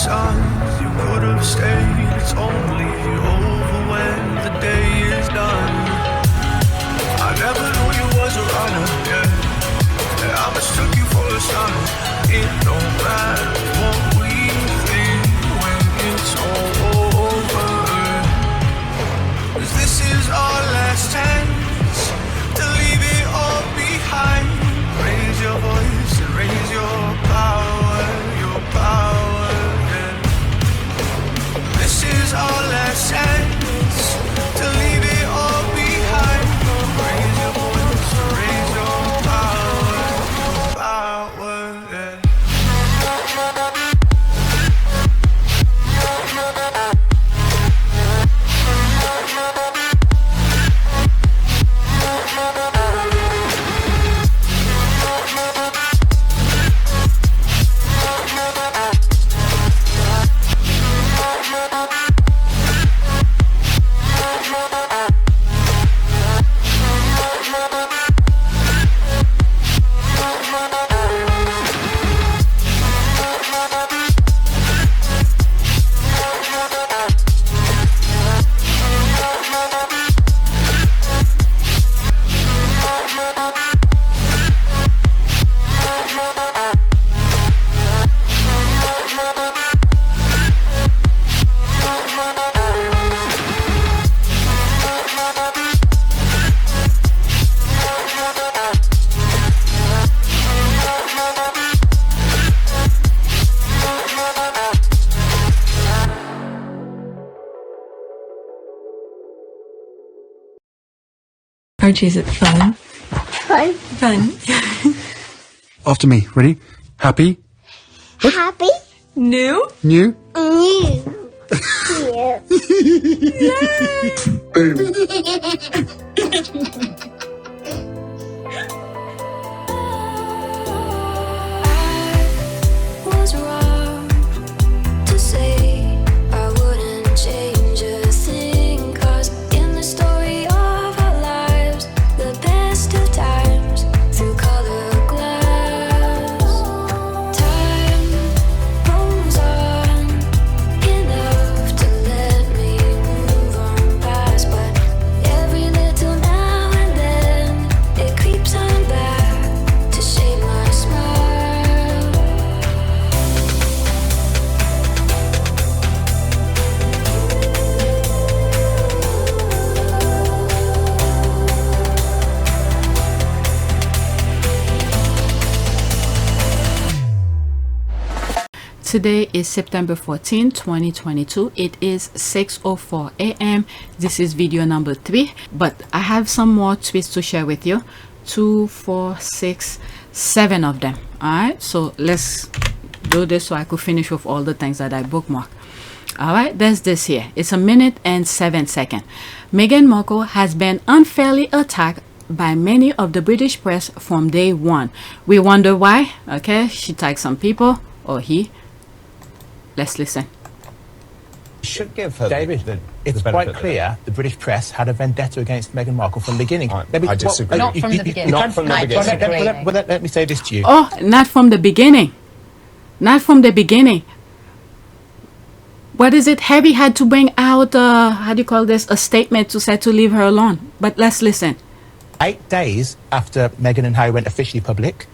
signs you could have stayed. It's only over when the day is done. I never knew you was a runner, yeah. I mistook you for a son. It don't matter what we think when it's all over. 'Cause this is our last chance to leave it all behind. Raise your voice and raise your power, yeah. This is our last chance to leave it all behind. Raise your voice and raise your power, yeah. Archie, is it fun? Fun. After me. Ready? Happy? Happy? New? New? New. Was wrong to say I wouldn't change a thing, 'cause in the story of our lives, the best of times through colored glass, time rolls on enough to let me move on past, but every little now and then it creeps on back to shape my smile. Today is September 14, 2022. It is 6:04 a.m. This is video number 3, but I have some more tweets to share with you. 2, 4, 6, 7 of them. Alright, so let's do this so I could finish with all the things that I bookmarked. Alright, there's this here. It's 1 minute and 7 seconds. Meghan Markle has been unfairly attacked by many of the British press from day one. We wonder why. Okay, she tagged some people, or he. Let's listen. Should give her David, it's quite clear the British press had a vendetta against Meghan Markle from the beginning. I disagree. Not from the beginning. Not from the beginning. Let me say this to you. Oh, not from the beginning. Not from the beginning. What is it? Harry had to bring out, how do you call this? A statement to say to leave her alone. But let's listen. 8 days after Meghan and Harry went officially public,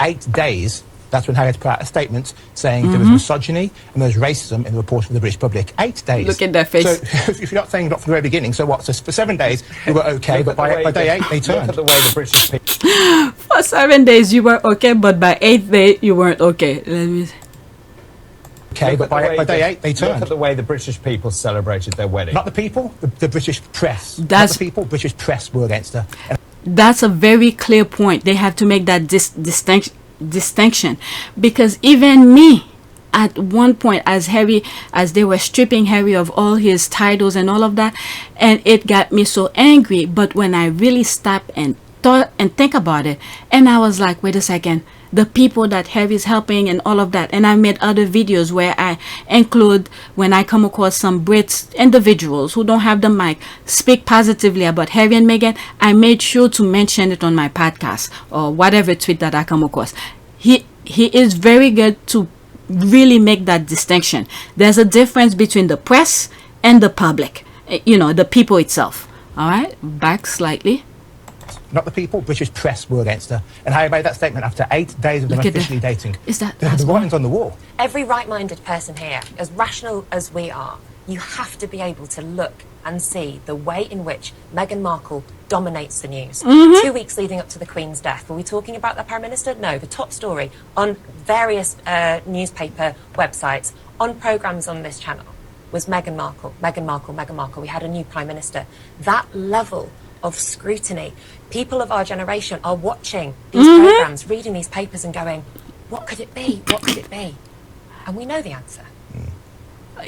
8 days, that's when Harry had to put out a statement saying there was misogyny and there was racism in the reporting of the British public. 8 days. Look at their face. So if you're not saying not from the very beginning, so what? So for 7 days you were okay, but by day 8 they turned. Look at the way the British people... For 7 days you were okay, but by 8th day you weren't okay. Let me... Okay, but by day 8 they turned. Look at the way the British people celebrated their wedding. Not the people, the British press. That's... Not the people, British press were against her. That's a very clear point. They have to make that distinction, because even me, at one point, as they were stripping Harry of all his titles and all of that, and it got me so angry. But when I really stopped and thought and think about it, and I was like, wait a second, the people that Harry's helping and all of that. And I made other videos where I include, when I come across some Brits individuals who don't have the mic, speak positively about Harry and Meghan, I made sure to mention it on my podcast or whatever tweet that I come across. He is very good to really make that distinction. There's a difference between the press and the public, you know, the people itself. All right, back slightly. Not the people, British press were against her. And Harry made that statement after 8 days of them Look at officially that. dating. Is that the writing's on the wall? Every right-minded person here, as rational as we are, you have to be able to look and see the way in which Meghan Markle dominates the news. 2 weeks leading up to the Queen's death, were we talking about the Prime Minister? No, the top story on various newspaper websites, on programmes on this channel, was Meghan Markle, Meghan Markle, Meghan Markle. We had a new Prime Minister. That level of scrutiny, people of our generation are watching these programmes, reading these papers and going, what could it be? What could it be? And we know the answer.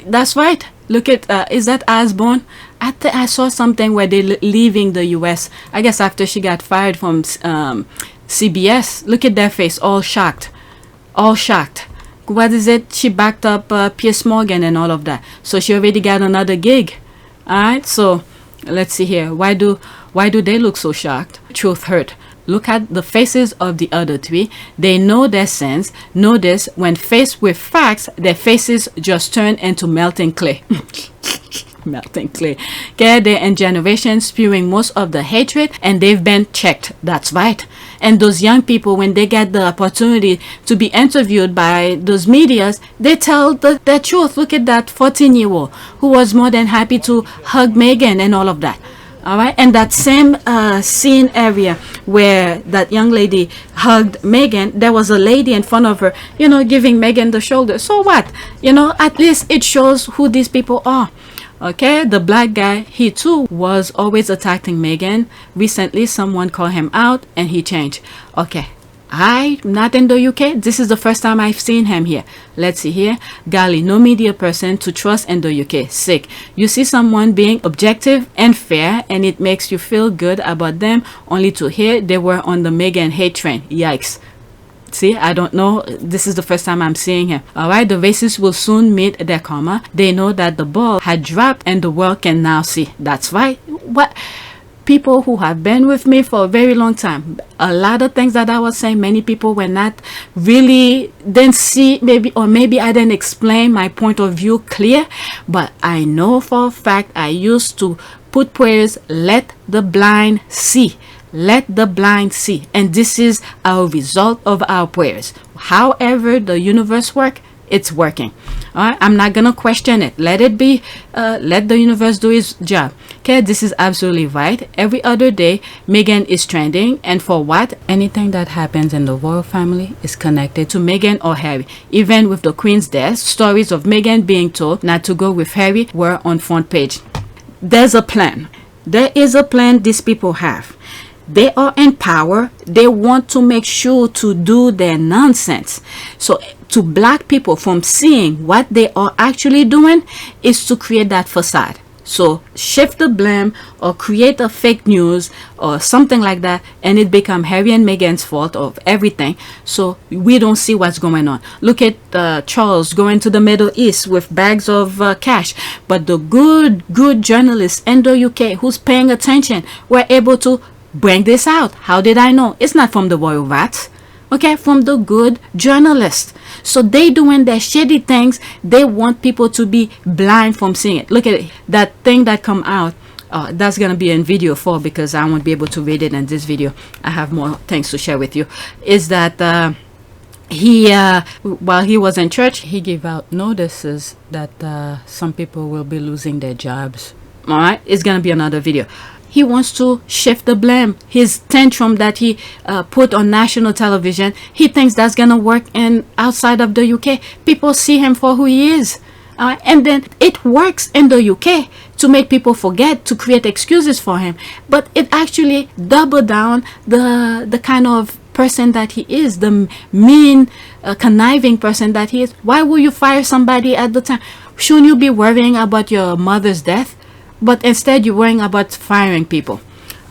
That's right. Look at, is that Osborne? I saw something where they're leaving the US, I guess after she got fired from CBS. Look at their face, all shocked. All shocked. What is it? She backed up Piers Morgan and all of that. So she already got another gig. Alright, so let's see here. Why do they look so shocked? Truth hurt. Look at the faces of the other three. They know their sins. Notice when faced with facts, their faces just turn into melting clay. Melting clay. Okay, they're in generations spewing most of the hatred, and they've been checked. That's right. And those young people, when they get the opportunity to be interviewed by those medias, they tell the truth. Look at that 14-year-old who was more than happy to hug Meghan and all of that. All right, and that same scene area where that young lady hugged Meghan, there was a lady in front of her, you know, giving Meghan the shoulder. So what? You know, at least it shows who these people are. Okay, the black guy, he too was always attacking Meghan. Recently, someone called him out and he changed. Okay, I'm not in the UK. This is the first time I've seen him here. Let's see here. Golly, no media person to trust in the UK. Sick. You see someone being objective and fair, and it makes you feel good about them, only to hear they were on the Meghan hate train. Yikes. See, I don't know. This is the first time I'm seeing him. Alright, the racists will soon meet their karma. They know that the ball had dropped and the world can now see. That's right. What? People who have been with me for a very long time, a lot of things that I was saying, many people were not really, didn't see, maybe I didn't explain my point of view clear, but I know for a fact I used to put prayers, let the blind see. Let the blind see. And this is our result of our prayers. However the universe works, it's working. All right, I'm not gonna question it. Let it be. Let the universe do its job. Okay, this is absolutely right. Every other day Meghan is trending, and for what? Anything that happens in the royal family is connected to Meghan or Harry. Even with the Queen's death, stories of Meghan being told not to go with Harry were on front page. There's a plan. There is a plan these people have. They are in power. They want to make sure to do their nonsense. So to block people from seeing what they are actually doing is to create that facade. So shift the blame or create a fake news or something like that, and it become Harry and Meghan's fault of everything. So we don't see what's going on. Look at Charles going to the Middle East with bags of cash. But the good journalists in the UK who's paying attention were able to bring this out. How did I know? It's not from the royal rats. Okay, from the good journalists. So they doing their shitty things. They want people to be blind from seeing it. Look at it. That thing that come out. That's gonna be in video 4 because I won't be able to read it in this video. I have more things to share with you. Is that while he was in church, he gave out notices that some people will be losing their jobs. All right, it's gonna be another video. He wants to shift the blame. His tantrum that he put on national television, he thinks that's gonna work in outside of the UK. People see him for who he is. And then it works in the UK to make people forget, to create excuses for him. But it actually double down the kind of person that he is, the mean, conniving person that he is. Why would you fire somebody at the time? Shouldn't you be worrying about your mother's death? But instead you're worrying about firing people.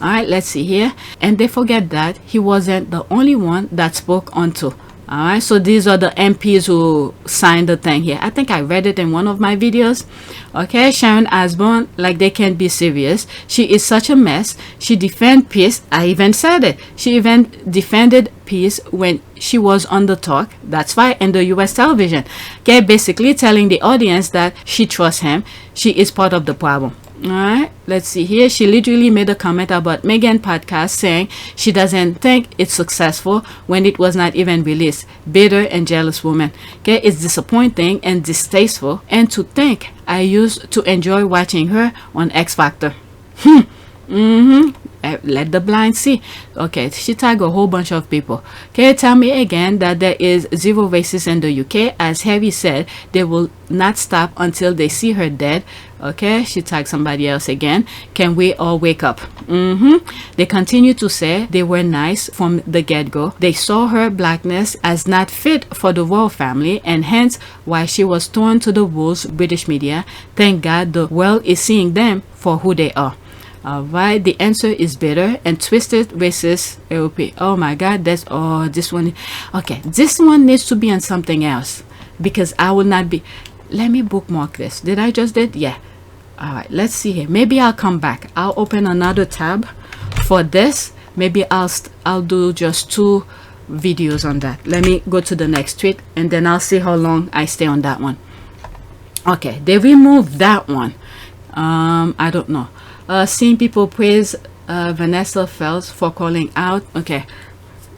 All right, let's see here. And they forget that he wasn't the only one that spoke onto. All right, so these are the MPs who signed the thing here. I think I read it in one of my videos. Okay, Sharon Osbourne, like they can't be serious. She is such a mess. She defend peace. I even said it. She even defended piece when she was on the talk. That's why in the US television. Okay, basically telling the audience that she trusts him. She is part of the problem. Alright, let's see here. She literally made a comment about Meghan podcast saying she doesn't think it's successful when it was not even released. Bitter and jealous woman. Okay, it's disappointing and distasteful. And to think I used to enjoy watching her on X Factor. Let the blind see. Okay, she tagged a whole bunch of people. Okay, tell me again that there is zero racists in the UK. As Harry said, they will not stop until they see her dead. Okay, she tagged somebody else again. Can we all wake up? They continue to say they were nice from the get-go. They saw her blackness as not fit for the royal family, and hence why she was torn to the wolves. British media. Thank God the world is seeing them for who they are. Alright, the answer is bitter and twisted, racist, AOP. Oh my God, that's this one. Okay, this one needs to be on something else because I will not be. Let me bookmark this. Did I just did? Yeah. Alright, let's see here. Maybe I'll come back. I'll open another tab for this. Maybe I'll do just 2 videos on that. Let me go to the next tweet and then I'll see how long I stay on that one. Okay, they removed that one. I don't know. Seeing people praise Vanessa Feltz for calling out. Okay,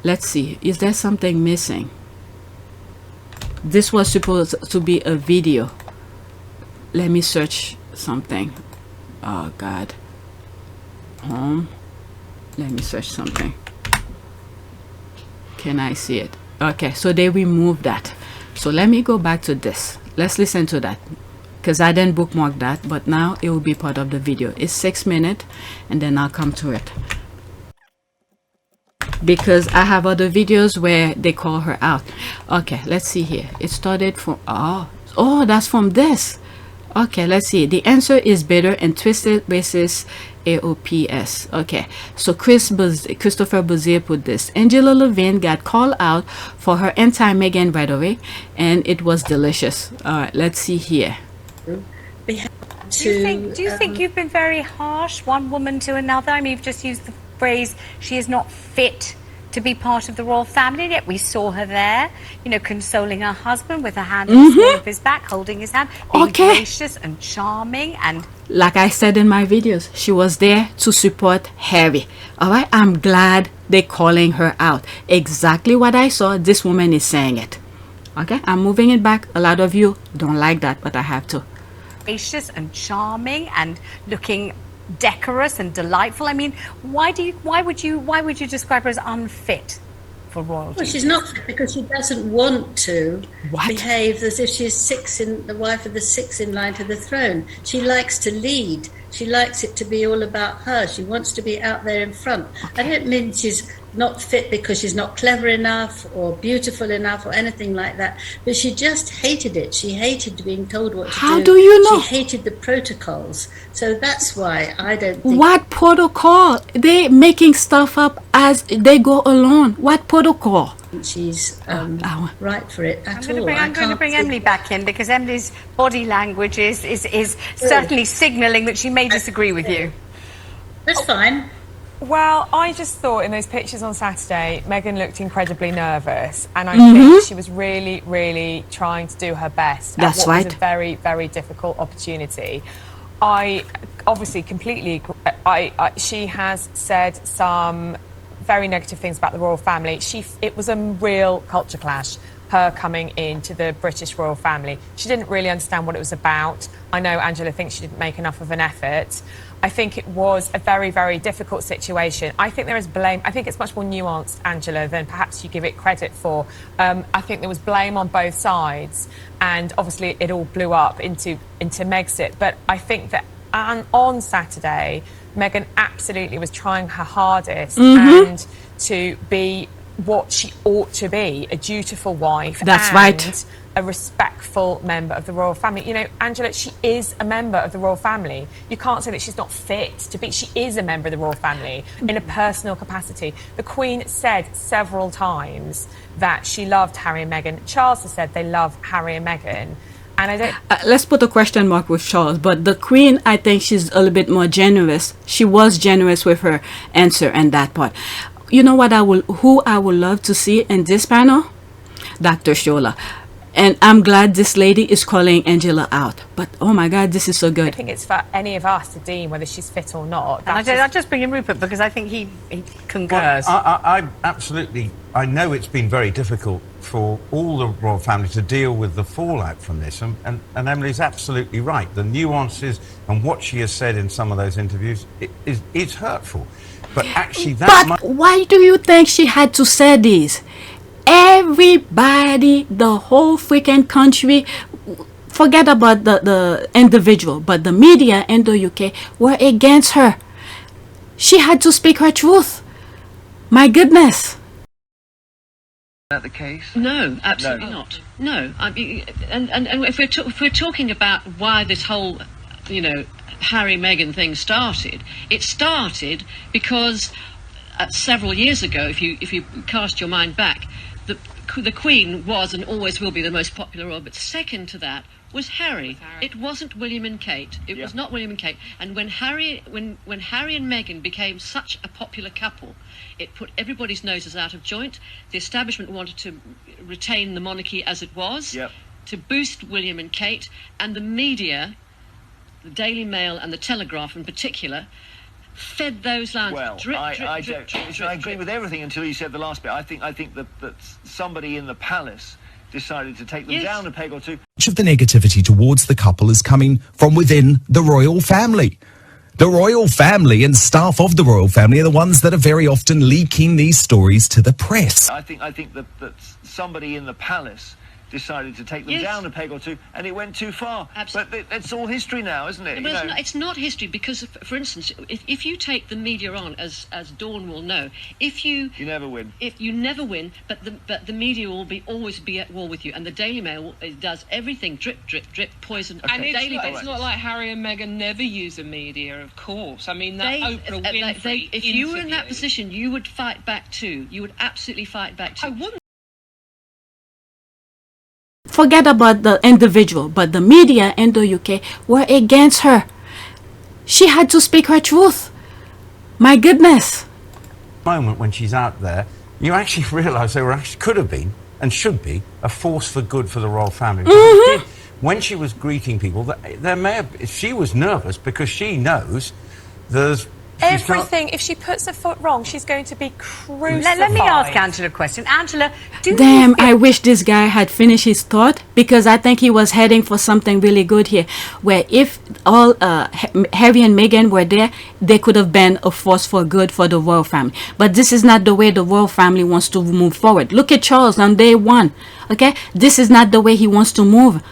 let's see. Is there something missing? This was supposed to be a video. Let me search something. Oh God. Home. Let me search something. Can I see it? Okay, so they removed that. So let me go back to this. Let's listen to that. Because I didn't bookmark that, but now it will be part of the video. It's 6 minutes and then I'll come to it, because I have other videos where they call her out. Okay, let's see here. It started from oh that's from this. Okay, let's see. The answer is bitter and twisted, racist, AOPS. Okay, so Christopher Bozier put this. Angela Levin got called out for her anti-Meghan rhetoric and it was delicious. All right, let's see here. Do you think you've been very harsh, one woman to another? I mean, you've just used the phrase, she is not fit to be part of the royal family, yet we saw her there, you know, consoling her husband with her hand on the small of his back, holding his hand, being gracious and charming. And like I said in my videos, she was there to support Harry. All right, I'm glad they're calling her out. Exactly what I saw, this woman is saying it. Okay, I'm moving it back. A lot of you don't like that, but I have to. Gracious and charming and looking decorous and delightful. I mean, why would you describe her as unfit for royalty? Well, she's not fit because she doesn't want to behave as if she's the wife of the 6th in line to the throne. She likes to lead. She likes it to be all about her. She wants to be out there in front. I don't mean she's not fit because she's not clever enough or beautiful enough or anything like that, but she just hated it. She hated being told what to do. How do you know? She hated the protocols. So that's why I don't think... What protocol? They making stuff up as they go along. What protocol? She's right for it at all. I'm going to bring Emily back in because Emily's body language is certainly signalling that she may disagree with you. That's fine. Well, I just thought in those pictures on Saturday, Meghan looked incredibly nervous, and I think she was really, really trying to do her best. That's right. It was a very, very difficult opportunity. I obviously completely agree. She has said some very negative things about the royal family. It was a real culture clash, her coming into the British royal family. She didn't really understand what it was about. I know Angela thinks she didn't make enough of an effort. I think it was a very, very difficult situation. I think there is blame. I think it's much more nuanced, Angela, than perhaps you give it credit for. I think there was blame on both sides, and obviously it all blew up into Megxit. But I think that on Saturday, Meghan absolutely was trying her hardest and to be what she ought to be, a dutiful wife. That's right. A respectful member of the royal family. You know, Angela, she is a member of the royal family. You can't say that she's not fit to be. She is a member of the royal family in a personal capacity. The Queen said several times that she loved Harry and Meghan. Charles has said they love Harry and Meghan. And I don't... let's put a question mark with Charles, but the Queen, I think she's a little bit more generous. She was generous with her answer and that part. you know what who I would love to see in this panel? Dr. Shola. And I'm glad this lady is calling Angela out. But oh my God, this is so good. I think it's for any of us to deem whether she's fit or not. And I'll just bring in Rupert because I think he concurs. I absolutely, I know it's been very difficult for all the royal family to deal with the fallout from this, and Emily's absolutely right. The nuances and what she has said in some of those interviews is hurtful. But actually why do you think she had to say this? Everybody, the whole freaking country, forget about the individual, but the media in the UK were against her. She had to speak her truth. My goodness. Is that the case? No, absolutely not. No, I mean, and if we're talking about why this whole, Harry Meghan thing started, it started because several years ago, if you cast your mind back, the Queen was and always will be the most popular royal, but second to that was Harry. It wasn't William and Kate. It was not William and Kate. And when Harry and Meghan became such a popular couple, it put everybody's noses out of joint. The establishment wanted to retain the monarchy as it was, to boost William and Kate, and the media, the Daily Mail and the Telegraph in particular, fed those lines. Well, I agree with everything until you said the last bit. I think that somebody in the palace decided to take them down a peg or two. Much of the negativity towards the couple is coming from within the royal family. The royal family and staff of the royal family are the ones that are very often leaking these stories to the press. I think that somebody in the palace decided to take them down a peg or two, and it went too far. Absolutely. But it's all history now, isn't it? But it's not history, because, for instance, if you take the media on, as Dawn will know, you never win. If you never win, but the media will always be at war with you, and the Daily Mail does everything drip, drip, drip, poison. And it's not like Harry and Meghan never use the media, of course. I mean, that Oprah Winfrey if you were in that position, you would fight back too. You would absolutely fight back too. I wouldn't. Forget about the individual, but the media in the UK were against her. She had to speak her truth. My goodness. Moment when she's out there, you actually realise there could have been and should be a force for good for the royal family. When she was greeting people, there may have, she was nervous because she knows there's everything. If she puts her foot wrong, she's going to be crucified. Let me ask Angela a question. Angela, damn, I wish this guy had finished his thought, because I think he was heading for something really good here, where if all Harry and Meghan were there, they could have been a force for good for the royal family. But this is not the way the royal family wants to move forward. Look at Charles on day one. Okay, this is not the way he wants to move,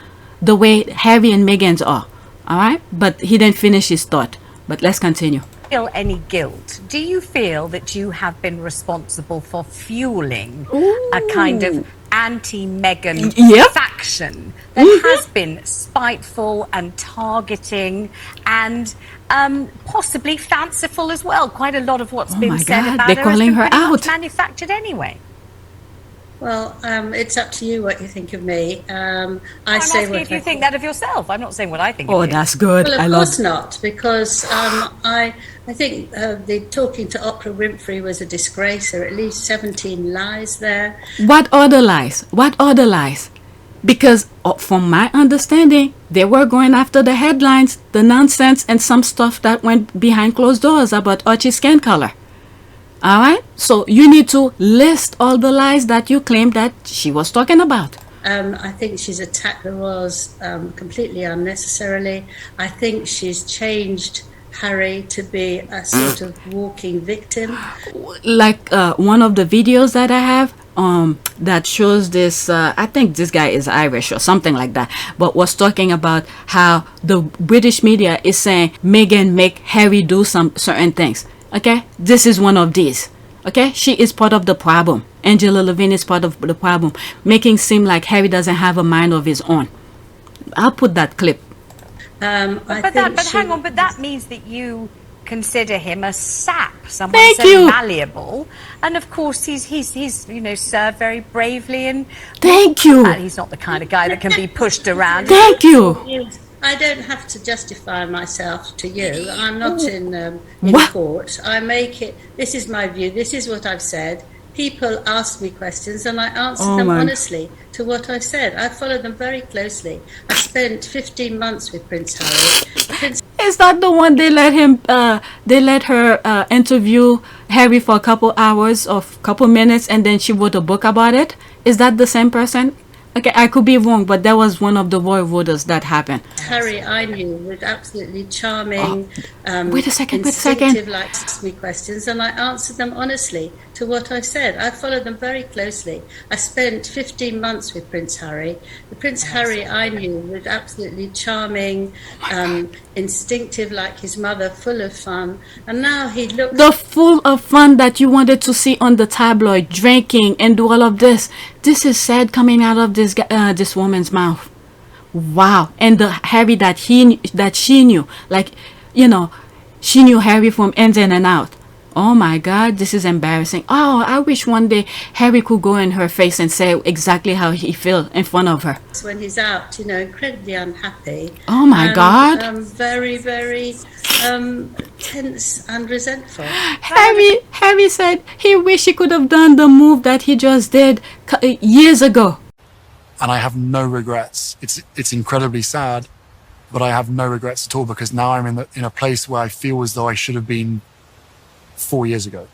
the way Harry and Meghan's are. All right, but he didn't finish his thought. But let's continue. Feel any guilt? Do you feel that you have been responsible for fueling a kind of anti-Meghan faction that has been spiteful and targeting and possibly fanciful as well? Quite a lot of what's been said about they're calling her out. Manufactured anyway. Well, it's up to you what you think of me. I'm asking if you think that of yourself. I'm not saying what I think. Oh, that's good. Well, of course not, because I think the talking to Oprah Winfrey was a disgrace. There are at least 17 lies there. What other lies? What other lies? Because from my understanding, they were going after the headlines, the nonsense, and some stuff that went behind closed doors about Archie's skin color. All right, so you need to list all the lies that you claim that she was talking about. I think she's attacked the royals completely unnecessarily. I think she's changed Harry to be a sort of walking victim. Like one of the videos that I have that shows this, I think this guy is Irish or something like that, but was talking about how the British media is saying Meghan make Harry do some certain things. Okay, this is one of these. Okay, she is part of the problem. Angela Levine is part of the problem, making seem like Harry doesn't have a mind of his own. I'll put that clip. But hang on, but that means that you consider him a sap, someone malleable, and of course he's served very bravely, and he's not the kind of guy that can be pushed around. Thank you. I don't have to justify myself to you. I'm not in What? court. I make it. This is my view. This is what I've said. People ask me questions and I answer them honestly to what I said. I follow them very closely. I spent 15 months with Prince Harry. Is that the one they let him? They let her interview Harry for a couple hours or couple minutes, and then she wrote a book about it. Is that the same person? Okay, I could be wrong, but that was one of the royal voters that happened. Harry, I knew, was absolutely charming. Wait a second. Instinctive, like ask me questions, and I answered them honestly to what I said. I follow them very closely. I spent 15 months with Prince Harry. The Prince Harry I knew was absolutely charming, instinctive like his mother, full of fun. And now he looks... The full of fun that you wanted to see on the tabloid, drinking and do all of this. This is sad coming out of this woman's mouth. Wow. And the Harry that she knew, like, you know, she knew Harry from in and out. Oh my God, this is embarrassing. Oh, I wish one day Harry could go in her face and say exactly how he feels in front of her. When he's out, you know, incredibly unhappy. Oh my God. Very, very tense and resentful. Harry said he wished he could have done the move that he just did years ago. And I have no regrets. It's incredibly sad, but I have no regrets at all because now I'm in a place where I feel as though I should have been 4 years ago.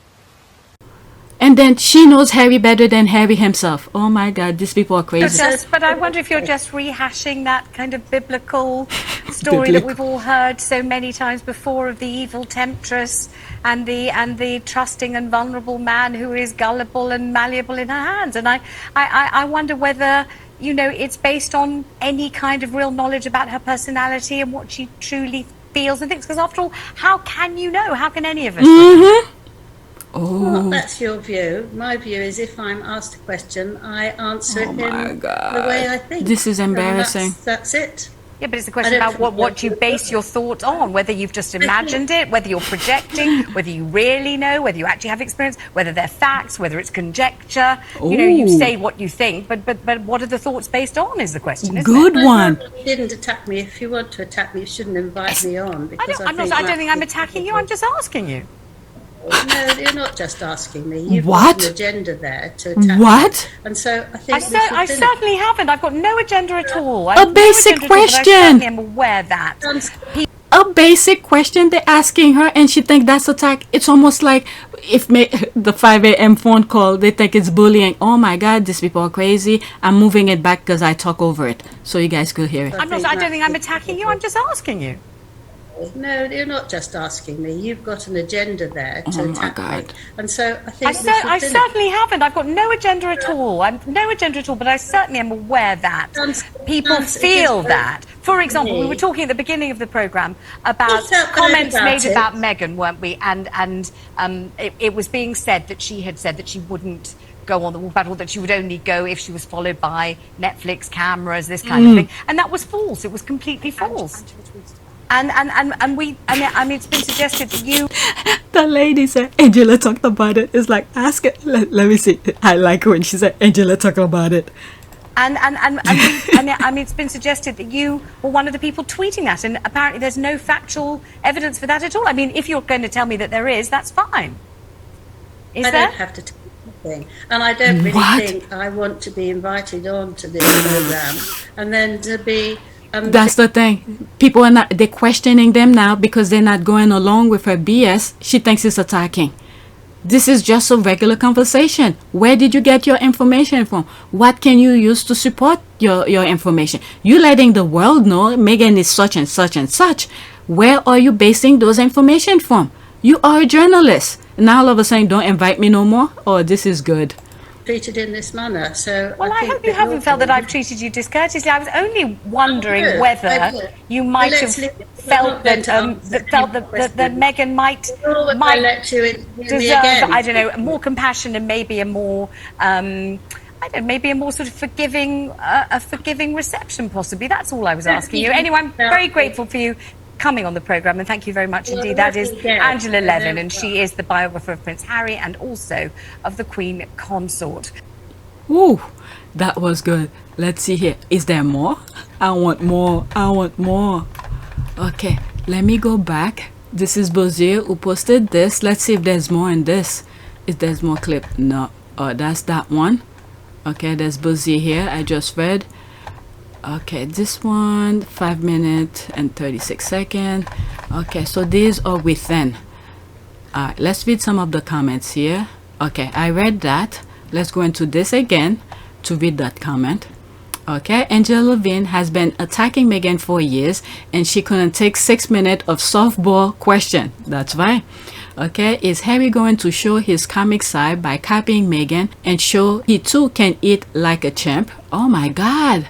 And then she knows Harry better than Harry himself. Oh my God, these people are crazy. But I wonder if you're just rehashing that kind of biblical story that we've all heard so many times before of the evil temptress and the trusting and vulnerable man who is gullible and malleable in her hands. And I wonder whether, you know, it's based on any kind of real knowledge about her personality and what she truly feels and thinks. Because after all, how can you know? How can any of us? Well, that's your view. My view is if I'm asked a question, I answer it in the way I think. This is embarrassing. That's it. Yeah, but it's a question about what you base your thoughts on, whether you've just imagined it, whether you're projecting, whether you really know, whether you actually have experience, whether they're facts, whether it's conjecture. Ooh. You know, you say what you think, but what are the thoughts based on is the question, isn't Good it? one. You didn't attack me. If you want to attack me, you shouldn't invite me on. Because I don't think I'm attacking you, I'm just asking you. No, you're not just asking me. You've What? got an agenda there to attack What? me. And so I think I certainly haven't. I've got no agenda at all. A basic question. I'm aware that. A basic question they're asking her and she thinks that's attack. It's almost like if the 5 a.m. phone call, they think it's bullying. Oh my God, these people are crazy. I'm moving it back because I talk over it so you guys could hear it. I don't think I'm attacking you. I'm just asking you. No, you're not just asking me. You've got an agenda there to attack me. And so I think I certainly haven't. I've got no agenda at all. No agenda at all, but I certainly am aware that people feel that. For example, we were talking at the beginning of the programme about comments made about Meghan, weren't we? And it was being said that she had said that she wouldn't go on the war battle, that she would only go if she was followed by Netflix cameras, this kind of thing. And that was false. It was completely false. And it's been suggested that you... The lady said, Angela talked about it. It's like, ask it. Let me see. I like when she said, Angela talked about it. And it's been suggested that you were one of the people tweeting that, and apparently there's no factual evidence for that at all. I mean, if you're going to tell me that there is, that's fine. I don't have to tell you anything. And I don't really think I want to be invited on to this programme and then to be... That's the thing. People are they're questioning them now because they're not going along with her BS. She thinks it's attacking. This is just a regular conversation. Where did you get your information from? What can you use to support your information? You letting the world know Meghan is such and such and such. Where are you basing those information from? You are a journalist. Now all of a sudden, don't invite me no more? Oh, this is good. Treated in this manner, so well, I hope you haven't felt that I've treated you discourteously. I was only wondering whether you might have felt that Meghan might deserve, I don't know, more compassion and maybe a more maybe a more sort of forgiving reception, possibly. That's all I was asking you. Anyway, I'm very grateful for you coming on the programme, and thank you very much indeed. That is Angela Levin, and she is the biographer of Prince Harry and also of the Queen Consort. Ooh, that was good. Let's see here. Is there more? I want more. I want more. Okay, let me go back. This is Bozier who posted this. Let's see if there's more in this. If there's more clip. No. Oh, that's that one. Okay, there's Bozier here. I just read. Okay, this one, 5 minutes and 36 seconds. Okay, so these are within. Alright, let's read some of the comments here. Okay, I read that. Let's go into this again to read that comment. Okay, Angela Levine has been attacking Meghan for years and she couldn't take 6 minutes of softball question. That's right. Okay, is Harry going to show his comic side by copying Meghan and show he too can eat like a champ? Oh my God.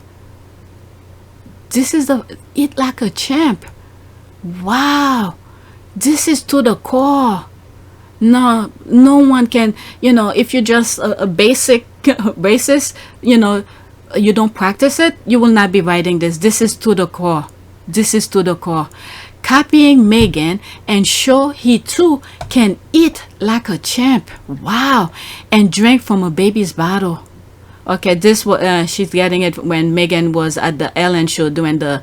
This is the eat like a champ. Wow. This is to the core. No one can, you know, if you're just a basic basis, you know, you don't practice it, you will not be writing this. This is to the core. This is to the core. Copying Meghan and show he too can eat like a champ. Wow. And drink from a baby's bottle. Okay, this was she's getting it when Meghan was at the Ellen show doing the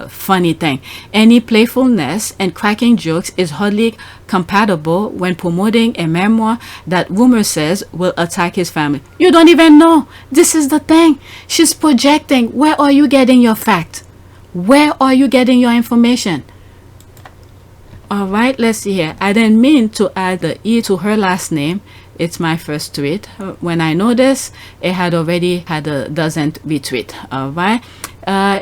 funny thing. Any playfulness and cracking jokes is hardly compatible when promoting a memoir that rumor says will attack his family. You don't even know. This is the thing. She's projecting. Where are you getting your fact? Where are you getting your information? All right, let's see here. I didn't mean to add the E to her last name. It's my first tweet. When I noticed, it had already had a doesn't retweet. All right.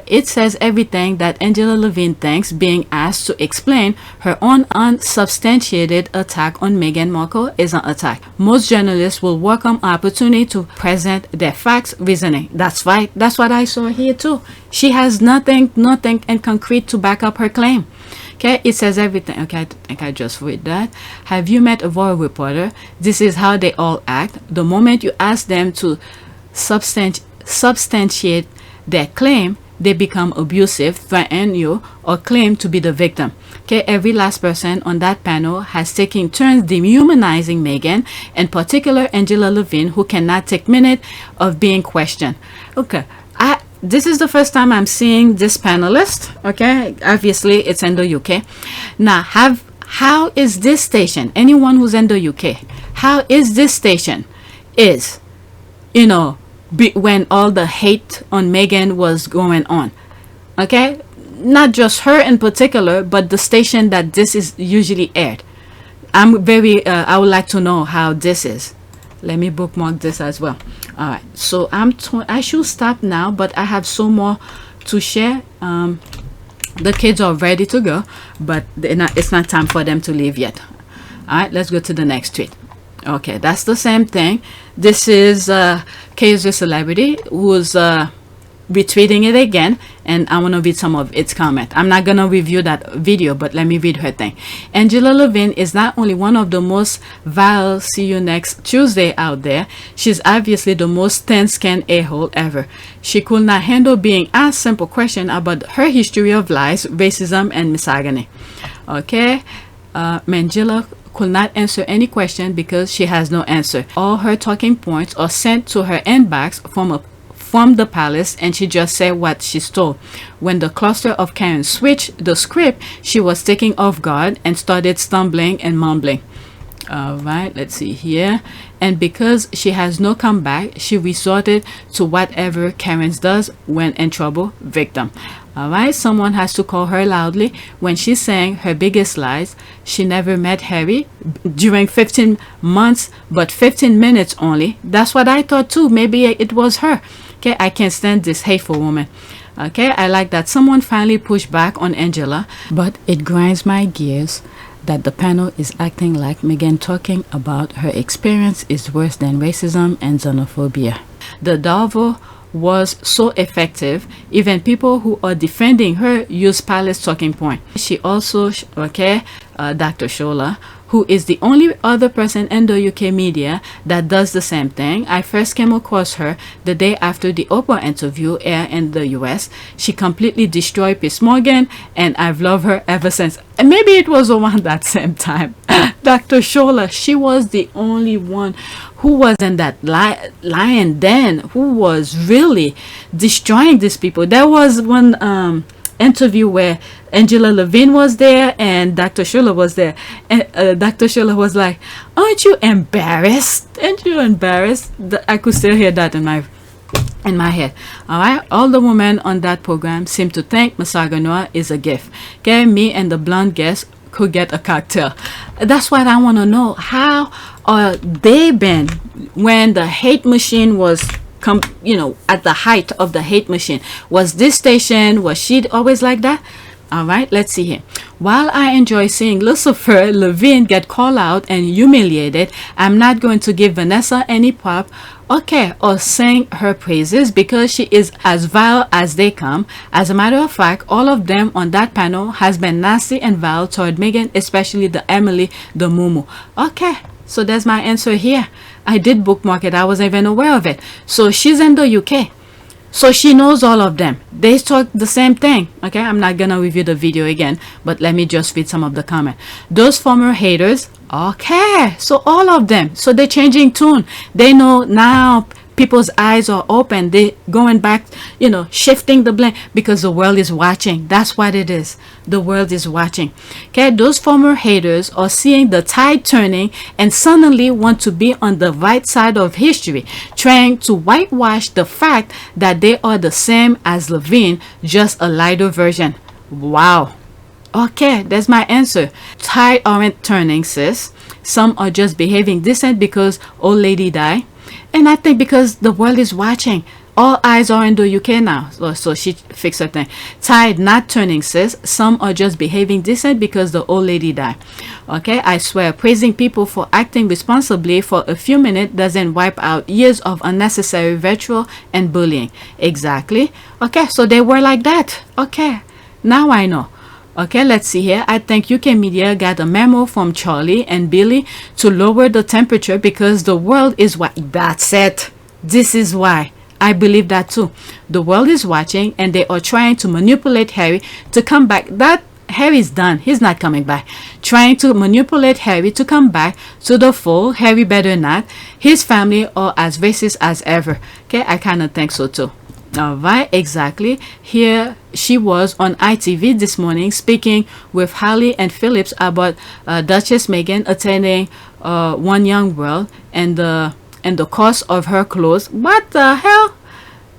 It says everything that Angela Levine thinks, being asked to explain her own unsubstantiated attack on Meghan Markle is an attack. Most journalists will welcome opportunity to present their facts, reasoning. That's right. That's what I saw here too. She has nothing in concrete to back up her claim. Okay, it says everything. Okay, I think I just read that. Have you met a royal reporter? This is how they all act. The moment you ask them to substantiate their claim, they become abusive, threaten you, or claim to be the victim. Okay, every last person on that panel has taken turns dehumanizing Meghan, in particular Angela Levine, who cannot take minute of being questioned. Okay, this is the first time I'm seeing this panelist. Okay, obviously it's in the UK. Now, how is this station? Anyone who's in the UK, how is this station? Is, you know, when all the hate on Meghan was going on? Okay, not just her in particular, but the station that this is usually aired. I'm very. I would like to know how this is. Let me bookmark this as well. All right, so I should stop now, but I have so more to share. The kids are ready to go, but it's not time for them to leave yet. All right, let's go to the next tweet. Okay, that's the same thing. This is KZ Celebrity who's retweeting it again, and I want to read some of its comment. I'm not gonna review that video, but let me read her thing. Angela Levine is not only one of the most vile see you next Tuesday out there, she's obviously the most thin-skinned a-hole ever. She could not handle being asked simple question about her history of lies, racism, and misogyny. Okay, Angela could not answer any question because she has no answer. All her talking points are sent to her inbox from the palace, and she just said what she's told. When the cluster of Karen switched the script, she was taken off guard and started stumbling and mumbling. All right, let's see here. And because she has no comeback, she resorted to whatever Karen does when in trouble, victim. All right, someone has to call her loudly when she's saying her biggest lies. She never met Harry during 15 months, but 15 minutes only. That's what I thought too. Maybe it was her. Okay, I can't stand this hateful woman. Okay, I like that someone finally pushed back on Angela, but it grinds my gears that the panel is acting like Meghan talking about her experience is worse than racism and xenophobia. The Darvo was so effective, even people who are defending her use palace talking point. She also, Dr. Shola, who is the only other person in the UK media that does the same thing. I first came across her the day after the Oprah interview aired in the US. She completely destroyed Piers Morgan, and I've loved her ever since. And maybe it was around that same time. Dr. Shola, she was the only one who was in that lion den, who was really destroying these people. There was one interview where Angela Levine was there and Dr. Shola was there, and Dr. Shola was like, "Aren't you embarrassed? Aren't you embarrassed?" I could still hear that in my head. All right, all the women on that program seem to think misogyny is a gift. Okay, me and the blonde guest could get a cocktail. That's what I want to know. How are they been when the hate machine was at the height of the hate machine? Was this station, was she always like that? All right, let's see here. While I enjoy seeing Lucifer Levine get called out and humiliated, I'm not going to give Vanessa any pop, or sing her praises, because she is as vile as they come. As a matter of fact, all of them on that panel has been nasty and vile toward Meghan, especially the Emily, the Mumu. Okay, so that's my answer here. I did bookmark it. I wasn't even aware of it. So she's in the UK. So she knows all of them. They talk the same thing. Okay, I'm not gonna review the video again, but let me just read some of the comments. Those former haters, okay, so all of them. So they're changing tune. They know now. People's eyes are open. They going back, shifting the blame, because the world is watching. That's what it is. The world is watching. Okay, those former haters are seeing the tide turning and suddenly want to be on the right side of history, trying to whitewash the fact that they are the same as Levine, just a lighter version. Wow. Okay, that's my answer. Tide aren't turning, sis. Some are just behaving decent because old lady died. And I think because the world is watching, all eyes are in the UK now. So she fixed her thing. Tide not turning, sis. Some are just behaving decent because the old lady died. Okay, I swear, praising people for acting responsibly for a few minutes doesn't wipe out years of unnecessary vitriol and bullying. Exactly. Okay, so they were like that. Okay, now I know. Okay, let's see here. I think UK media got a memo from Charlie and Billy to lower the temperature because the world is that's it. This is why. I believe that too. The world is watching and they are trying to manipulate Harry to come back. That Harry's done. He's not coming back. Trying to manipulate Harry to come back to the fold. Harry better not. His family are as racist as ever. Okay, I kind of think so too. All right, exactly. Here she was on ITV this morning speaking with Harley and Phillips about Duchess Meghan attending One Young World and the cost of her clothes. What the hell?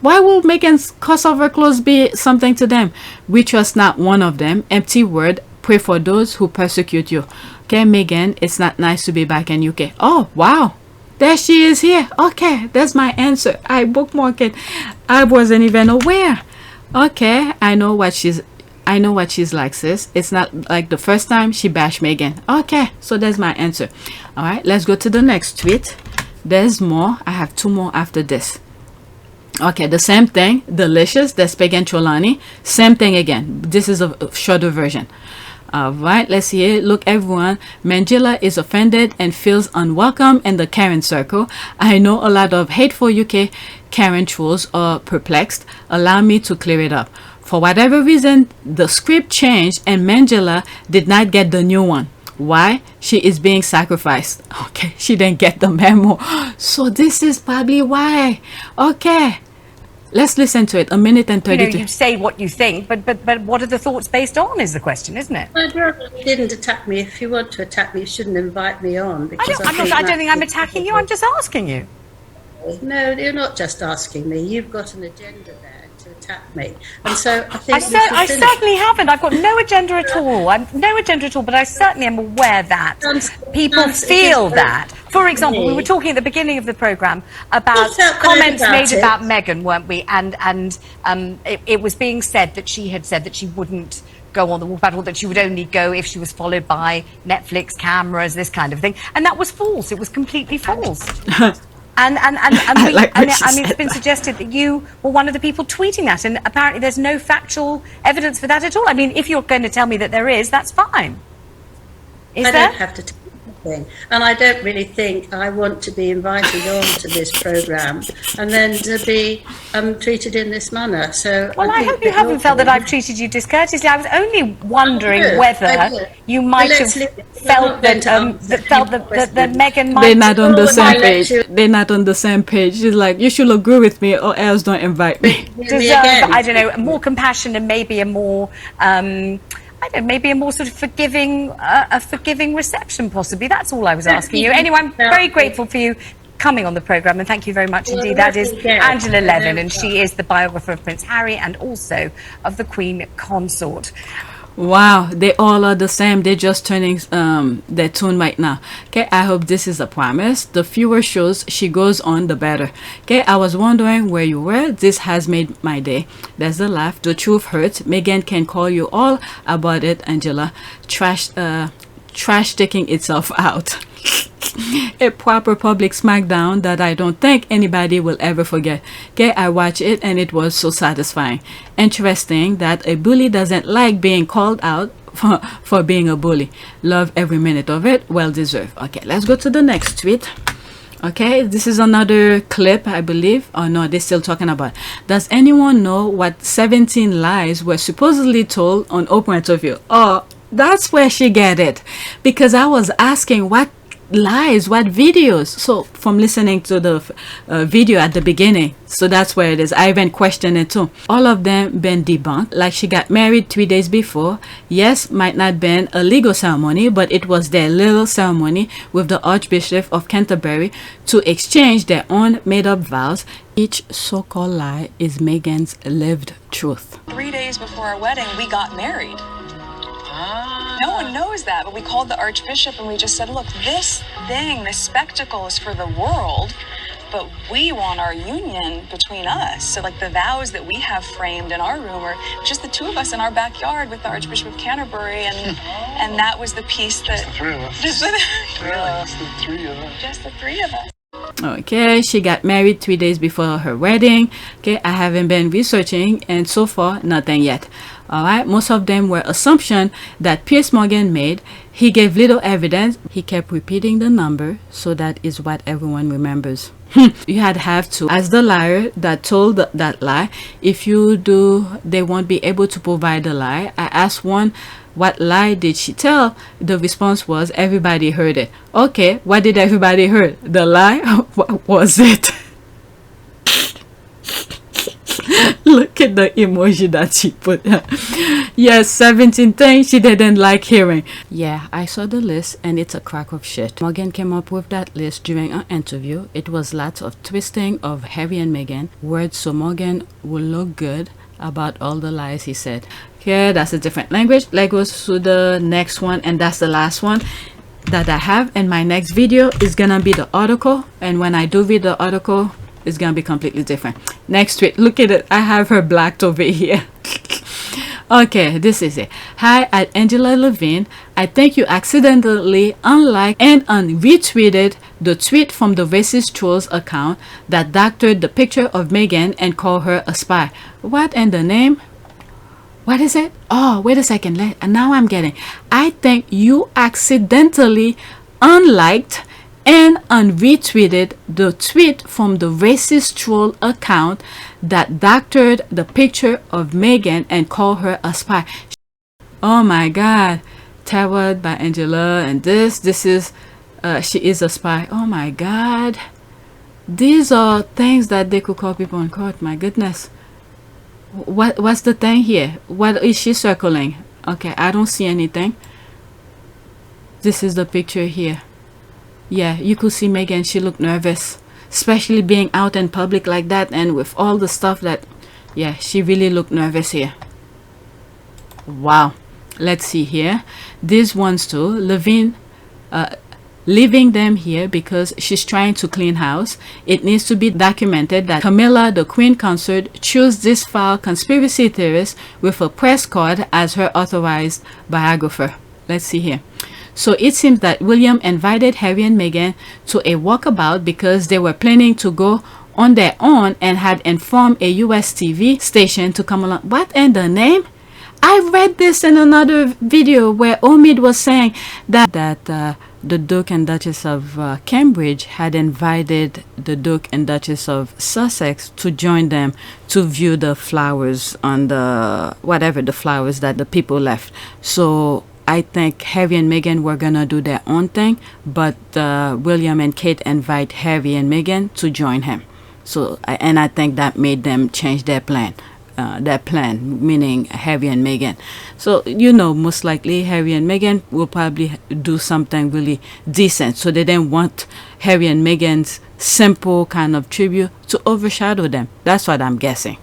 Why will Meghan's cost of her clothes be something to them? We trust not one of them. Empty word. Pray for those who persecute you. Okay, Meghan, it's not nice to be back in UK. Oh, wow. There she is here. Okay, that's my answer. I bookmarked it. I wasn't even aware. Okay, I know what she's like, sis. It's not like the first time she bashed Meghan. Okay, so that's my answer. All right, let's go to the next tweet. There's more. I have two more after this. Okay, the same thing. Delicious. That's Pagan Trelawney. Same thing again. This is a shorter version. All right, let's see it. Look, everyone, Mangela is offended and feels unwelcome in the Karen circle. I know a lot of hateful UK Karen trolls are perplexed. Allow me to clear it up. For whatever reason, the script changed and Mangela did not get the new one. Why? She is being sacrificed. Okay, she didn't get the memo. So this is probably why. Okay. Let's listen to it. 1 minute and 32. You say what you think, but what are the thoughts based on is the question, isn't it? I'd rather you didn't attack me. If you want to attack me, you shouldn't invite me on. Because I don't think I'm attacking you. I'm just asking you. No, you're not just asking me. You've got an agenda there to attack me. And so I think I certainly haven't. I've got no agenda at all. No agenda at all, but I certainly am aware that people feel that. For example, we were talking at the beginning of the programme about comments made about Meghan, weren't we? And it was being said that she had said that she wouldn't go on the walk battle, that she would only go if she was followed by Netflix cameras, this kind of thing. And that was false. It was completely false. And it's been suggested that you were one of the people tweeting that, and apparently there's no factual evidence for that at all. I mean, if you're going to tell me that there is, that's fine. Is there? I don't have to. thing. And I don't really think I want to be invited on to this programme and then to be treated in this manner. So well, I hope you haven't felt that I've treated you discourteously. I was only wondering whether you might have felt that Meghan might. They're not on the same page. They're not on the same page. She's like, you should agree with me, or else don't invite me. Deserve, I don't know, more compassion and maybe a more. I don't know, maybe a more sort of forgiving reception, possibly. That's all I was asking you. Anyway, I'm very grateful for you coming on the programme, and thank you very much indeed. That is Angela Levin, and she is the biographer of Prince Harry and also of the Queen Consort. Wow, they all are the same. They're just turning their tune right now. Okay, I hope this is a promise. The fewer shows she goes on, the better. Okay, I was wondering where you were. This has made my day. There's the laugh. The truth hurts. Meghan can call you all about it, Angela. Trash taking itself out. A proper public smackdown that I don't think anybody will ever forget. Okay, I watched it and it was so satisfying. Interesting that a bully doesn't like being called out for being a bully. Love every minute of it. Well deserved. Okay, let's go to the next tweet. Okay, this is another clip, I believe. Oh no, they're still talking about. Does anyone know what 17 lies were supposedly told on Oprah interview? Oh, that's where she get it, because I was asking what lies, what videos, so from listening to the video at the beginning, so that's where it is. I even questioned it too. All of them been debunked. Like, she got married 3 days before. Yes, might not been a legal ceremony, but it was their little ceremony with the Archbishop of Canterbury to exchange their own made-up vows. Each so-called lie is Meghan's lived truth. 3 days before our wedding, we got married. No one knows that, but we called the Archbishop and we just said, look, this thing, this spectacle is for the world, but we want our union between us. So like the vows that we have framed in our room are just the two of us in our backyard with the Archbishop of Canterbury, and that was the piece that... Just the three of us. Just the three of us. Just the three of us. Okay, she got married 3 days before her wedding. Okay, I haven't been researching, and so far nothing yet. All right, most of them were assumption that Piers Morgan made. He gave little evidence. He kept repeating the number, so that is what everyone remembers. You have to, as the liar that told that lie, if you do, they won't be able to provide the lie. I asked one, what lie did she tell? The response was, everybody heard it. Okay, what did everybody heard? The lie? What was it? Look at the emoji that she put. Yes, 17 things she didn't like hearing. Yeah, I saw the list and it's a crack of shit. Morgan came up with that list during an interview. It was lots of twisting of Harry and Meghan words so Morgan would look good about all the lies he said. Okay, that's a different language. Let's go to the next one, and that's the last one that I have. And my next video is gonna be the article, and when I do read the article, it's gonna be completely different. Next tweet, look at it, I have her blacked over here. Okay, this is it. Hi, at Angela Levin. I think you accidentally unliked and retweeted the tweet from the racist trolls account that doctored the picture of Meghan and called her a spy. What in the name? What is it? Oh, wait a second. Now I'm getting. I think you accidentally unliked and retweeted the tweet from the racist troll account that doctored the picture of Meghan and called her a spy. Oh my God. Tarot by Angela, and this is she is a spy. Oh my God. These are things that they could call people in court. My goodness. What's the thing here? What is she circling? Okay, I don't see anything. This is the picture here. Yeah, you could see Meghan. She looked nervous, especially being out in public like that, and with all the stuff that, yeah, she really looked nervous here. Wow. Let's see here. These ones too. Levine leaving them here because she's trying to clean house. It needs to be documented that Camilla, the Queen Consort, chose this foul conspiracy theorist with a press card as her authorized biographer. Let's see here. So it seems that William invited Harry and Meghan to a walkabout because they were planning to go on their own and had informed a US TV station to come along. What in the name? I read this in another video where Omid was saying that the Duke and Duchess of Cambridge had invited the Duke and Duchess of Sussex to join them to view the flowers on the the flowers that the people left. So I think Harry and Meghan were gonna do their own thing, but William and Kate invite Harry and Meghan to join him. So and I think that made them change their plan. Meaning Harry and Meghan. So, most likely Harry and Meghan will probably do something really decent. So they didn't want Harry and Meghan's simple kind of tribute to overshadow them. That's what I'm guessing.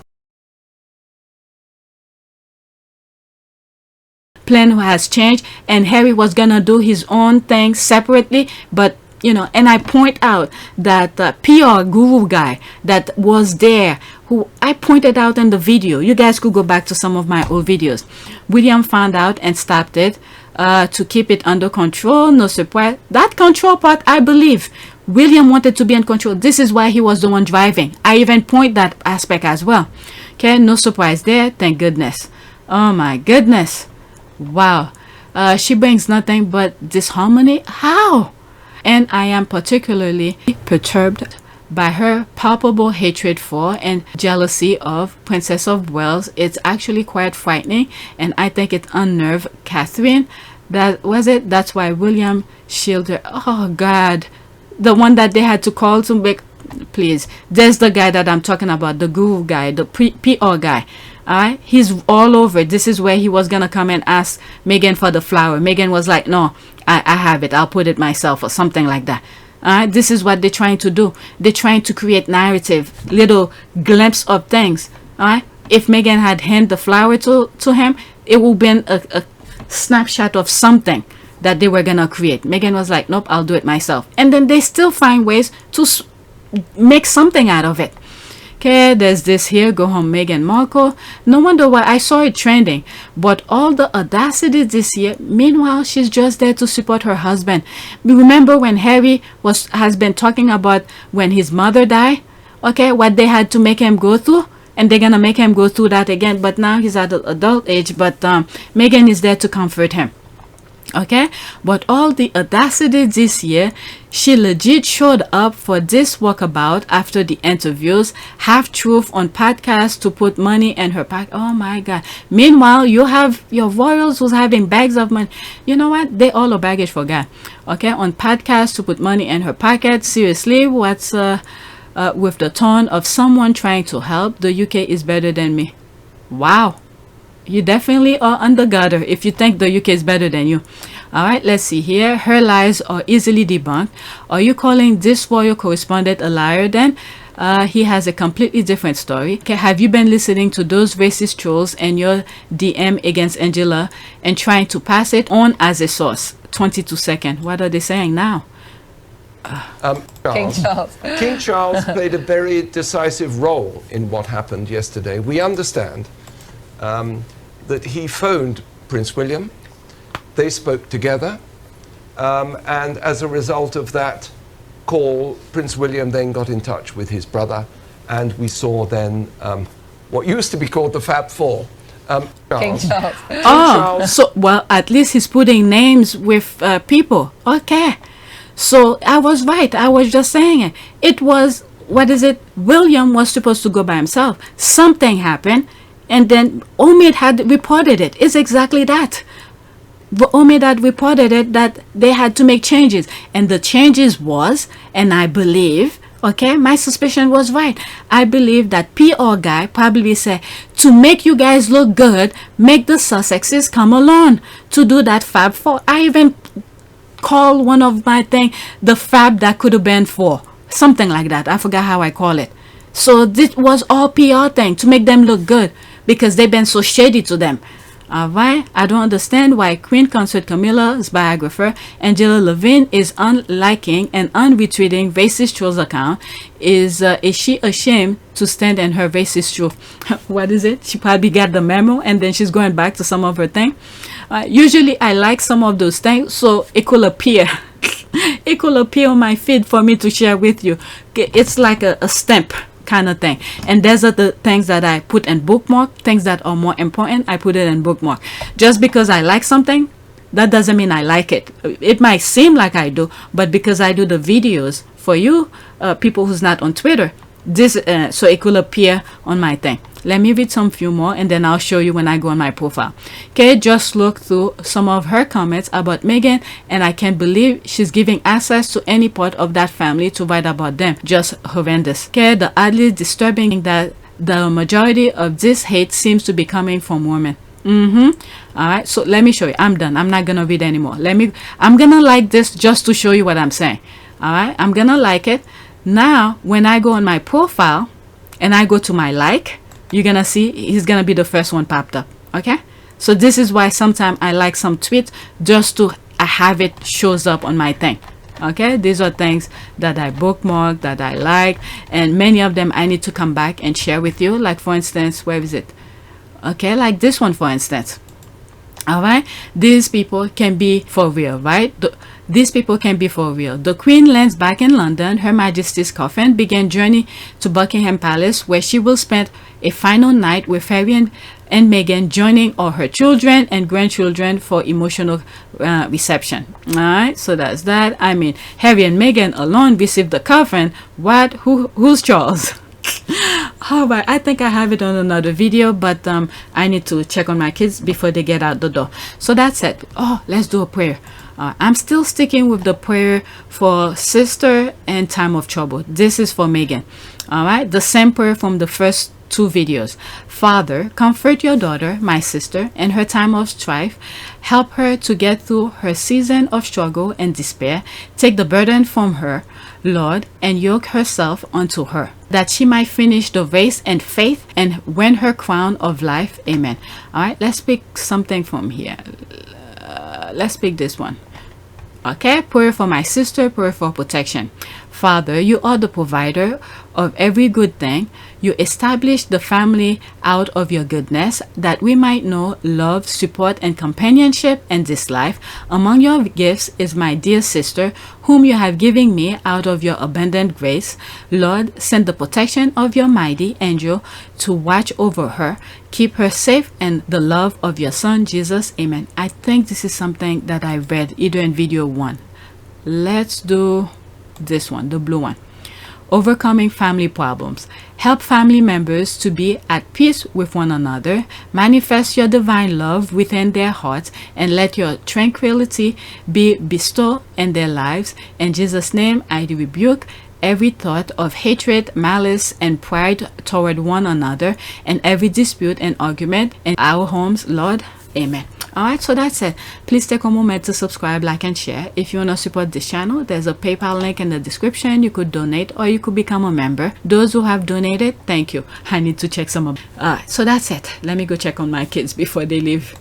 Plan has changed, and Harry was gonna do his own thing separately, but and I point out that PR guru guy that was there, who I pointed out in the video. You guys could go back to some of my old videos. William found out and stopped it to keep it under control. No surprise. That control part, I believe, William wanted to be in control. This is why he was the one driving. I even point that aspect as well. Okay, no surprise there. Thank goodness. Oh my goodness. Wow. She brings nothing but disharmony. How? And I am particularly perturbed by her palpable hatred for and jealousy of Princess of Wales. It's actually quite frightening, and I think it unnerved Catherine. That's why William shielded her. Oh God, the one that they had to call to make. Please, there's the guy that I'm talking about, the guru guy, the PR guy. Alright, he's all over. This is where he was gonna come and ask Meghan for the flower. Meghan was like, no, I have it, I'll put it myself, or something like that. Alright, this is what they're trying to do. They're trying to create narrative, little glimpse of things. Alright, if Meghan had handed the flower to him, it would have been a snapshot of something that they were gonna create. Meghan was like, nope, I'll do it myself. And then they still find ways to make something out of it. Okay, there's this here, go home Meghan Markle. No wonder why I saw it trending. But all the audacity this year, meanwhile, she's just there to support her husband. Remember when Harry has been talking about when his mother died? Okay, what they had to make him go through? And they're gonna make him go through that again. But now he's at adult age, but Meghan is there to comfort him. Okay, but all the audacity this year, she legit showed up for this walkabout after the interviews, half truth on podcasts to put money in her pocket. Oh my God. Meanwhile, you have your royals who's having bags of money. You know what? They all are baggage for God. Okay, on podcasts to put money in her pocket. Seriously, what's with the tone of someone trying to help? The UK is better than me. Wow. You definitely are under gutter if you think the UK is better than you. All right, let's see here. Her lies are easily debunked. Are you calling this royal correspondent a liar then? He has a completely different story. Okay, have you been listening to those racist trolls and your DM against Angela and trying to pass it on as a source? 22 seconds. What are they saying now? King Charles. King Charles played a very decisive role in what happened yesterday. We understand that he phoned Prince William. They spoke together, and as a result of that call, Prince William then got in touch with his brother, and we saw then what used to be called the Fab Four. King Charles. Oh, so, well, at least he's putting names with people. Okay. So I was right. I was just saying it. It was, William was supposed to go by himself. Something happened. And then Omid had reported it. It's exactly that. Omid had reported it, that they had to make changes. And the changes was, and I believe, okay, my suspicion was right. I believe that PR guy probably said, to make you guys look good, make the Sussexes come along to do that Fab Four. I even call one of my thing the Fab that could have been four. Something like that. I forgot how I call it. So this was all PR thing to make them look good, because they've been so shady to them. Alright, I don't understand why Queen Consort Camilla's biographer Angela Levine is unliking and unretweeting racist trolls account. Is she ashamed to stand in her racist troll? What is it? She probably got the memo and then she's going back to some of her thing. Usually I like some of those things, so it could appear. It could appear on my feed for me to share with you. It's like a stamp kind of thing. And there's the things that I put in bookmark, things that are more important, I put it in bookmark. Just because I like something that doesn't mean I like it. It might seem like I do, but because I do the videos for you, people who's not on Twitter, this so it will appear on my thing. Let me read some few more and then I'll show you when I go on my profile. Okay, just look through some of her comments about Meghan, and I can't believe she's giving access to any part of that family to write about them. Just horrendous. Okay, the oddly disturbing that the majority of this hate seems to be coming from women. All right, so let me show you. I'm done. I'm not gonna read anymore. I'm gonna like this just to show you what I'm saying. All right, I'm gonna like it. Now when I go on my profile and I go to my like, you're gonna see he's gonna be the first one popped up. Okay, so this is why sometimes I like some tweets just to have it shows up on my thing. Okay, these are things that I bookmark, that I like, and many of them I need to come back and share with you. Like for instance, where is it? Okay, like this one for instance. All right, these people can be for real, right? These people can be for real. The Queen lands back in London. Her Majesty's coffin began journey to Buckingham Palace, where she will spend a final night with Harry and Meghan, joining all her children and grandchildren for emotional reception. All right, so that's that. I mean, Harry and Meghan alone received the coffin. What? Who's Charles? All right, I think I have it on another video, but I need to check on my kids before they get out the door. So that's it. Oh, let's do a prayer. I'm still sticking with the prayer for sister and time of trouble. This is for Meghan. All right, the same prayer from the first two videos. Father, comfort your daughter, my sister, in her time of strife. Help her to get through her season of struggle and despair. Take the burden from her, Lord, and yoke herself unto her, that she might finish the race in faith and win her crown of life. Amen. All right, let's pick something from here. Let's pick this one. Okay, prayer for my sister, prayer for protection. Father, you are the provider of every good thing. You established the family out of your goodness, that we might know love, support, and companionship in this life. Among your gifts is my dear sister, whom you have given me out of your abundant grace. Lord, send the protection of your mighty angel to watch over her. Keep her safe in the love of your son, Jesus. Amen. I think this is something that I read either in video 1. Let's do this one, the blue one. Overcoming family problems. Help family members to be at peace with one another. Manifest your divine love within their hearts, and let your tranquility be bestowed in their lives. In Jesus' name, I rebuke every thought of hatred, malice, and pride toward one another, and every dispute and argument in our homes, Lord. Amen. Alright, so that's it. Please take a moment to subscribe, like, and share. If you want to support this channel, there's a PayPal link in the description. You could donate or you could become a member. Those who have donated, thank you. I need to check some of. Alright, so that's it. Let me go check on my kids before they leave.